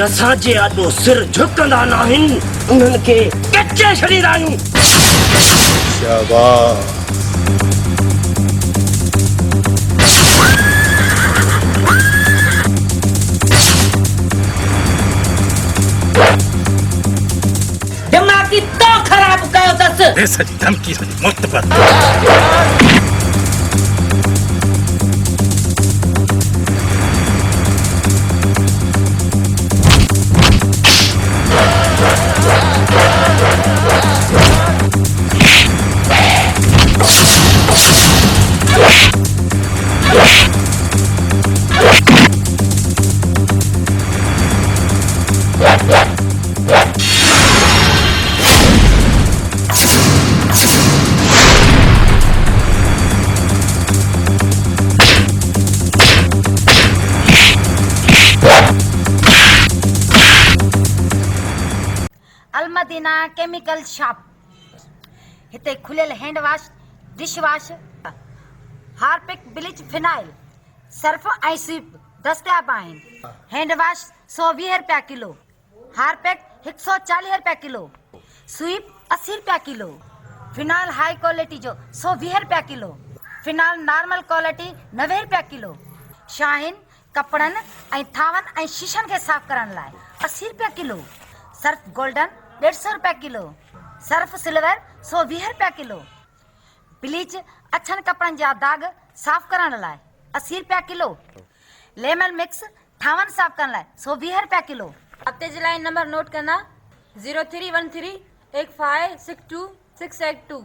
असांजे आॾो सिर झुकंदा न आहिनि उन्हनि खे कचे छॾींदा आहियूं। शाबाश। दिमाग़ी तो ख़राब कयो अथसि। सॼी धमकी सॼी मुफ़्त पर। केमिकल शॉप हिते खुलियल hand wash, dish wash, Harpic, bleach, phenyl, Surf ऐं स्वीप दस्तियाब आहिनि। हैंड वॉश 120 रुपया किलो, हार्पिक 140 रुपया किलो, स्वीप 80 रुपया किलो, फिनाइल हाई क्वालिटी जो 120 रुपया किलो, फिनाइल नॉर्मल क्वालिटी 90 रुपया किलो, शाहीन कपड़नि ऐं थावनि ऐं शीशनि खे साफ़ करण लाइ 80 रुपया किलो, सर्फ गोल्डन 150 रुपया किलो, सर्फ सिल्वर 120 रुपया किलो, ब्लीच अछनि कपड़नि जा दाग साफ़ करण लाइ 80 रुपया किलो, लेमन मिक्स थावनि साफ़ करण लाइ 120 रुपया किलो। हफ़्ते जे लाइ नंबर नोट करना 03138562 682।